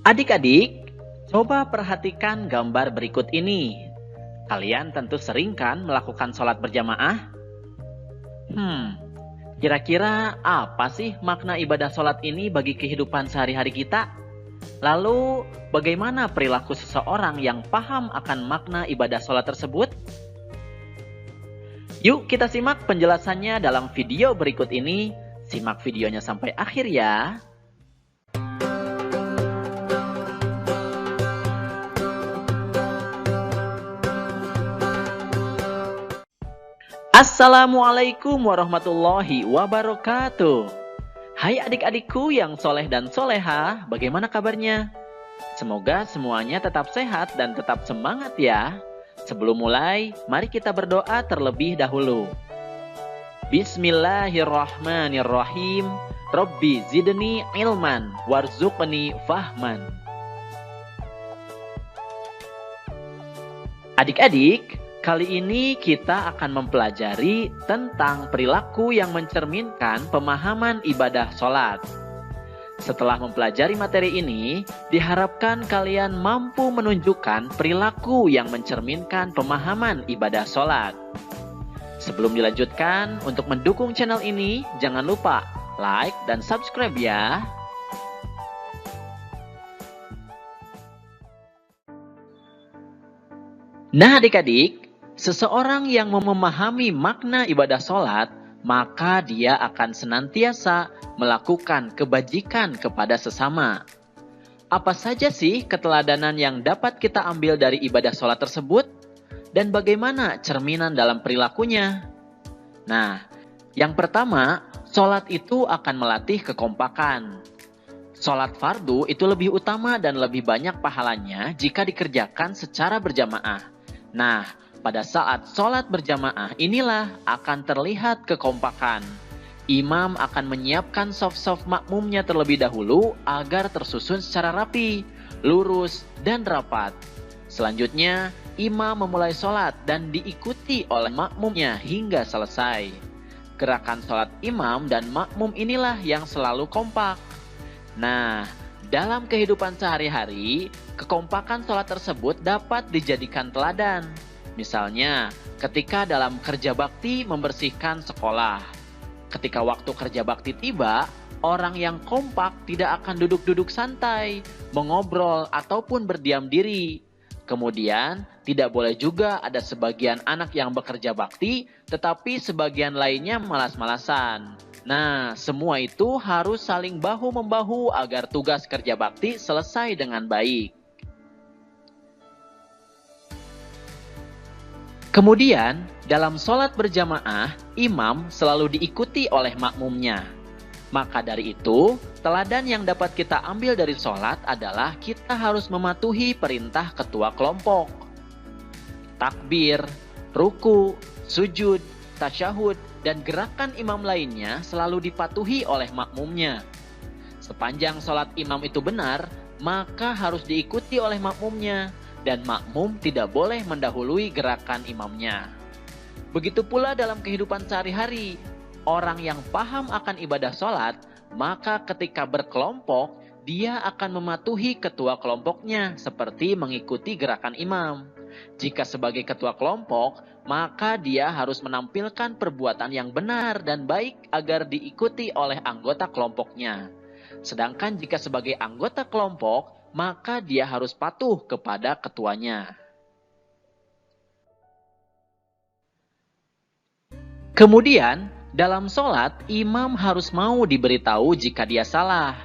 Adik-adik, coba perhatikan gambar berikut ini. Kalian tentu sering kan melakukan sholat berjamaah? Kira-kira apa sih makna ibadah sholat ini bagi kehidupan sehari-hari kita? Lalu, bagaimana perilaku seseorang yang paham akan makna ibadah sholat tersebut? Yuk kita simak penjelasannya dalam video berikut ini. Simak videonya sampai akhir ya. Assalamualaikum warahmatullahi wabarakatuh. Hai adik-adikku yang soleh dan soleha, bagaimana kabarnya? Semoga semuanya tetap sehat dan tetap semangat ya. Sebelum mulai, mari kita berdoa terlebih dahulu. Bismillahirrahmanirrahim. Rabbi zidni ilman warzuqni fahman. Adik-adik, kali ini kita akan mempelajari tentang perilaku yang mencerminkan pemahaman ibadah sholat. Setelah mempelajari materi ini, diharapkan kalian mampu menunjukkan perilaku yang mencerminkan pemahaman ibadah sholat. Sebelum dilanjutkan, untuk mendukung channel ini, jangan lupa like dan subscribe ya. Nah adik-adik, seseorang yang memahami makna ibadah sholat, maka dia akan senantiasa melakukan kebajikan kepada sesama. Apa saja sih keteladanan yang dapat kita ambil dari ibadah sholat tersebut? Dan bagaimana cerminan dalam perilakunya? Nah, yang pertama, sholat itu akan melatih kekompakan. Sholat fardu itu lebih utama dan lebih banyak pahalanya jika dikerjakan secara berjamaah. Nah, pada saat sholat berjamaah inilah akan terlihat kekompakan. Imam akan menyiapkan saf-saf makmumnya terlebih dahulu agar tersusun secara rapi, lurus, dan rapat. Selanjutnya, imam memulai sholat dan diikuti oleh makmumnya hingga selesai. Gerakan sholat imam dan makmum inilah yang selalu kompak. Nah, dalam kehidupan sehari-hari, kekompakan sholat tersebut dapat dijadikan teladan. Misalnya, ketika dalam kerja bakti membersihkan sekolah. Ketika waktu kerja bakti tiba, orang yang kompak tidak akan duduk-duduk santai, mengobrol, ataupun berdiam diri. Kemudian, tidak boleh juga ada sebagian anak yang bekerja bakti, tetapi sebagian lainnya malas-malasan. Nah, semua itu harus saling bahu-membahu agar tugas kerja bakti selesai dengan baik. Kemudian, dalam sholat berjamaah, imam selalu diikuti oleh makmumnya. Maka dari itu, teladan yang dapat kita ambil dari sholat adalah kita harus mematuhi perintah ketua kelompok. Takbir, ruku, sujud, tasyahud, dan gerakan imam lainnya selalu dipatuhi oleh makmumnya. Sepanjang sholat imam itu benar, maka harus diikuti oleh makmumnya. Dan makmum tidak boleh mendahului gerakan imamnya. Begitu pula dalam kehidupan sehari-hari, orang yang paham akan ibadah sholat, maka ketika berkelompok, dia akan mematuhi ketua kelompoknya seperti mengikuti gerakan imam. Jika sebagai ketua kelompok, maka dia harus menampilkan perbuatan yang benar dan baik agar diikuti oleh anggota kelompoknya. Sedangkan jika sebagai anggota kelompok, maka dia harus patuh kepada ketuanya. Kemudian, dalam sholat, imam harus mau diberitahu jika dia salah.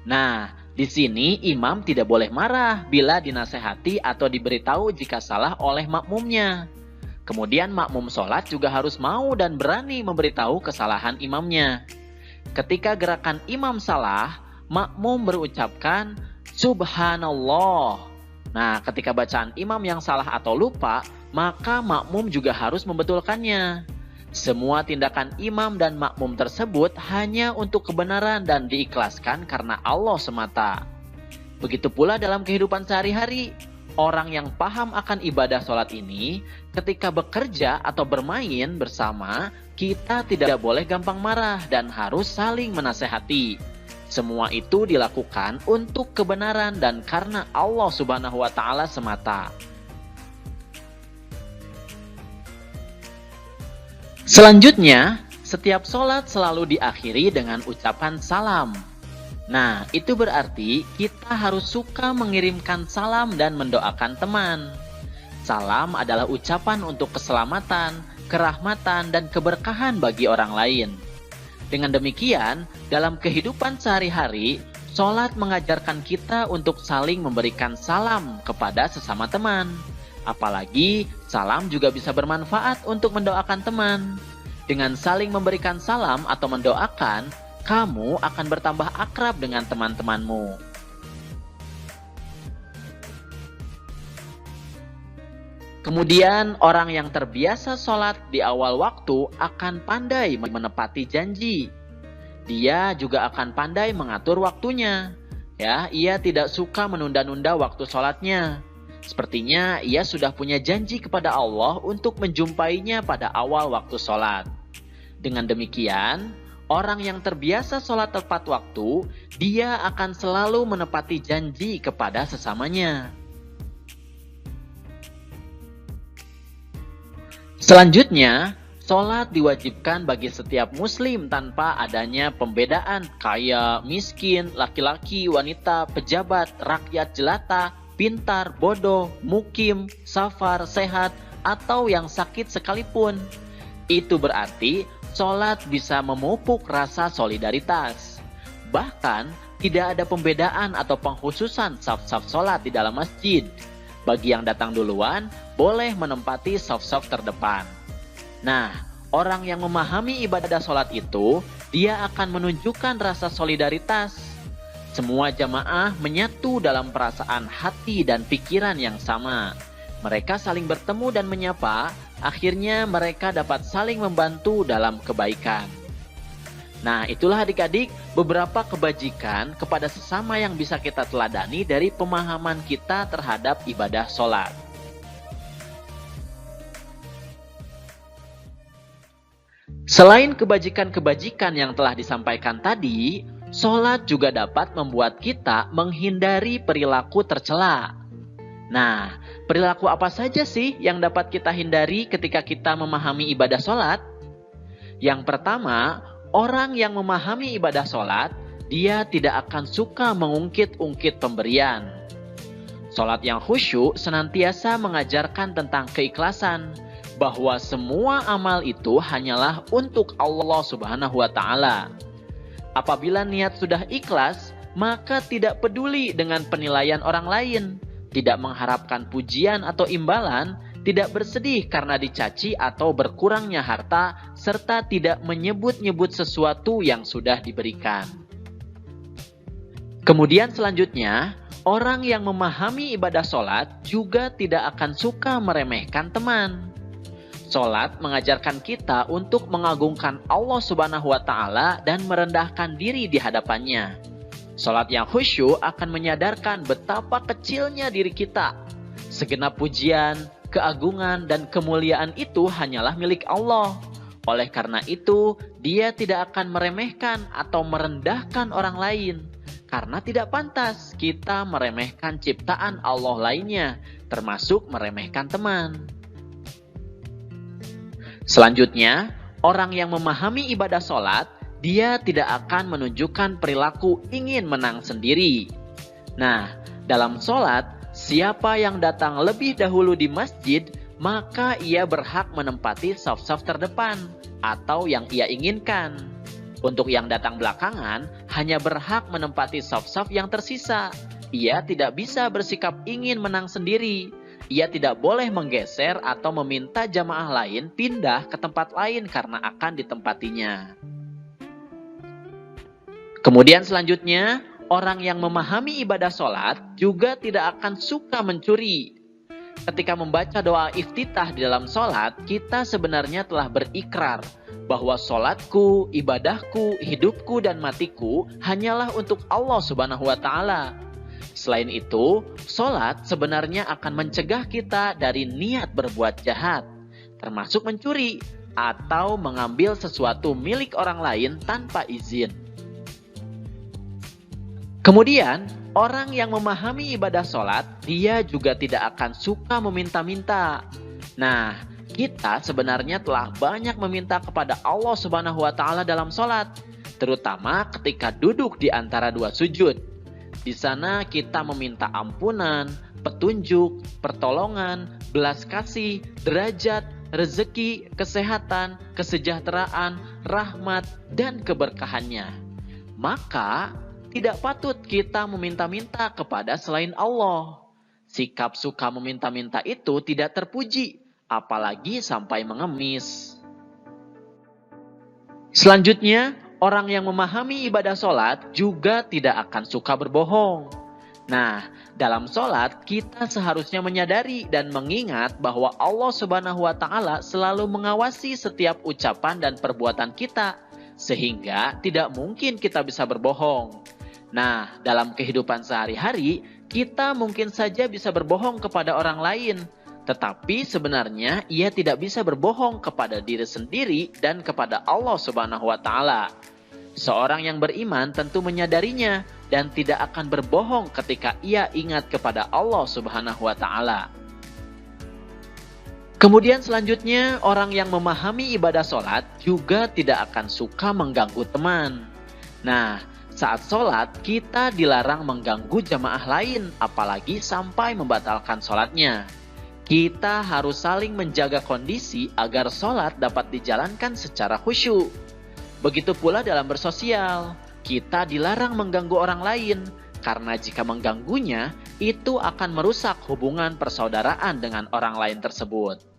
Nah, di sini imam tidak boleh marah bila dinasehati atau diberitahu jika salah oleh makmumnya. Kemudian makmum sholat juga harus mau dan berani memberitahu kesalahan imamnya. Ketika gerakan imam salah, makmum berucapkan Subhanallah. Nah, ketika bacaan imam yang salah atau lupa, maka makmum juga harus membetulkannya. Semua tindakan imam dan makmum tersebut hanya untuk kebenaran dan diikhlaskan karena Allah semata. Begitu pula dalam kehidupan sehari-hari, orang yang paham akan ibadah sholat ini, ketika bekerja atau bermain bersama, kita tidak boleh gampang marah dan harus saling menasehati. Semua itu dilakukan untuk kebenaran dan karena Allah Subhanahu wa Ta'ala semata. Selanjutnya, setiap sholat selalu diakhiri dengan ucapan salam. Nah, itu berarti kita harus suka mengirimkan salam dan mendoakan teman. Salam adalah ucapan untuk keselamatan, kerahmatan, dan keberkahan bagi orang lain. Dengan demikian, dalam kehidupan sehari-hari, sholat mengajarkan kita untuk saling memberikan salam kepada sesama teman. Apalagi, salam juga bisa bermanfaat untuk mendoakan teman. Dengan saling memberikan salam atau mendoakan, kamu akan bertambah akrab dengan teman-temanmu. Kemudian, orang yang terbiasa sholat di awal waktu akan pandai menepati janji. Dia juga akan pandai mengatur waktunya. Ia tidak suka menunda-nunda waktu sholatnya. Sepertinya ia sudah punya janji kepada Allah untuk menjumpainya pada awal waktu sholat. Dengan demikian, orang yang terbiasa sholat tepat waktu, dia akan selalu menepati janji kepada sesamanya. Selanjutnya, sholat diwajibkan bagi setiap muslim tanpa adanya pembedaan kaya, miskin, laki-laki, wanita, pejabat, rakyat jelata, pintar, bodoh, mukim, safar, sehat, atau yang sakit sekalipun. Itu berarti sholat bisa memupuk rasa solidaritas. Bahkan, tidak ada pembedaan atau pengkhususan saf-saf sholat di dalam masjid. Bagi yang datang duluan, boleh menempati saf-saf terdepan. Nah, orang yang memahami ibadah sholat itu, dia akan menunjukkan rasa solidaritas. Semua jamaah menyatu dalam perasaan hati dan pikiran yang sama. Mereka saling bertemu dan menyapa, akhirnya mereka dapat saling membantu dalam kebaikan. Nah, itulah adik-adik beberapa kebajikan kepada sesama yang bisa kita teladani dari pemahaman kita terhadap ibadah sholat. Selain kebajikan-kebajikan yang telah disampaikan tadi, sholat juga dapat membuat kita menghindari perilaku tercela. Nah, perilaku apa saja sih yang dapat kita hindari ketika kita memahami ibadah sholat? Yang pertama, orang yang memahami ibadah sholat, dia tidak akan suka mengungkit-ungkit pemberian. Sholat yang khusyuk senantiasa mengajarkan tentang keikhlasan, bahwa semua amal itu hanyalah untuk Allah Subhanahu wa Ta'ala. Apabila niat sudah ikhlas, maka tidak peduli dengan penilaian orang lain, tidak mengharapkan pujian atau imbalan, tidak bersedih karena dicaci atau berkurangnya harta, serta tidak menyebut-nyebut sesuatu yang sudah diberikan. Kemudian selanjutnya, orang yang memahami ibadah sholat juga tidak akan suka meremehkan teman. Sholat mengajarkan kita untuk mengagungkan Allah Subhanahu wa Ta'ala dan merendahkan diri di hadapannya. Sholat yang khusyuk akan menyadarkan betapa kecilnya diri kita. Segenap pujian, keagungan, dan kemuliaan itu hanyalah milik Allah. Oleh karena itu, dia tidak akan meremehkan atau merendahkan orang lain. Karena tidak pantas kita meremehkan ciptaan Allah lainnya, termasuk meremehkan teman. Selanjutnya, orang yang memahami ibadah sholat, dia tidak akan menunjukkan perilaku ingin menang sendiri. Nah, dalam sholat, siapa yang datang lebih dahulu di masjid, maka ia berhak menempati saf-saf terdepan atau yang ia inginkan. Untuk yang datang belakangan, hanya berhak menempati saf-saf yang tersisa. Ia tidak bisa bersikap ingin menang sendiri. Ia tidak boleh menggeser atau meminta jamaah lain pindah ke tempat lain karena akan ditempatinya. Kemudian selanjutnya, orang yang memahami ibadah sholat juga tidak akan suka mencuri. Ketika membaca doa iftitah di dalam sholat, kita sebenarnya telah berikrar bahwa sholatku, ibadahku, hidupku, dan matiku hanyalah untuk Allah Subhanahu wa Ta'ala. Selain itu, sholat sebenarnya akan mencegah kita dari niat berbuat jahat, termasuk mencuri atau mengambil sesuatu milik orang lain tanpa izin. Kemudian, orang yang memahami ibadah sholat, dia juga tidak akan suka meminta-minta. Nah, kita sebenarnya telah banyak meminta kepada Allah Subhanahu wa Ta'ala dalam sholat, terutama ketika duduk di antara dua sujud. Di sana kita meminta ampunan, petunjuk, pertolongan, belas kasih, derajat, rezeki, kesehatan, kesejahteraan, rahmat, dan keberkahannya. Maka, tidak patut kita meminta-minta kepada selain Allah. Sikap suka meminta-minta itu tidak terpuji, apalagi sampai mengemis. Selanjutnya, orang yang memahami ibadah sholat juga tidak akan suka berbohong. Nah, dalam sholat kita seharusnya menyadari dan mengingat bahwa Allah Subhanahu wa Ta'ala selalu mengawasi setiap ucapan dan perbuatan kita, sehingga tidak mungkin kita bisa berbohong. Nah, dalam kehidupan sehari-hari, kita mungkin saja bisa berbohong kepada orang lain, tetapi sebenarnya ia tidak bisa berbohong kepada diri sendiri dan kepada Allah Subhanahu wa Ta'ala. Seorang yang beriman tentu menyadarinya dan tidak akan berbohong ketika ia ingat kepada Allah Subhanahu wa Ta'ala. Kemudian selanjutnya, orang yang memahami ibadah sholat juga tidak akan suka mengganggu teman. Nah, saat sholat, kita dilarang mengganggu jamaah lain, apalagi sampai membatalkan sholatnya. Kita harus saling menjaga kondisi agar sholat dapat dijalankan secara khusyuk. Begitu pula dalam bersosial, kita dilarang mengganggu orang lain, karena jika mengganggunya, itu akan merusak hubungan persaudaraan dengan orang lain tersebut.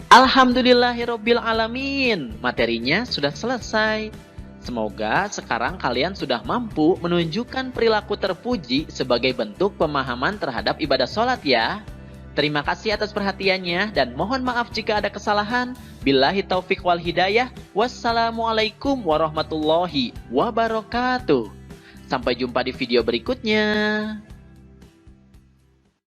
Alhamdulillahirabbil alamin. Materinya sudah selesai. Semoga sekarang kalian sudah mampu menunjukkan perilaku terpuji sebagai bentuk pemahaman terhadap ibadah sholat ya. Terima kasih atas perhatiannya dan mohon maaf jika ada kesalahan. Billahi taufik wal hidayah. Wassalamualaikum warahmatullahi wabarakatuh. Sampai jumpa di video berikutnya.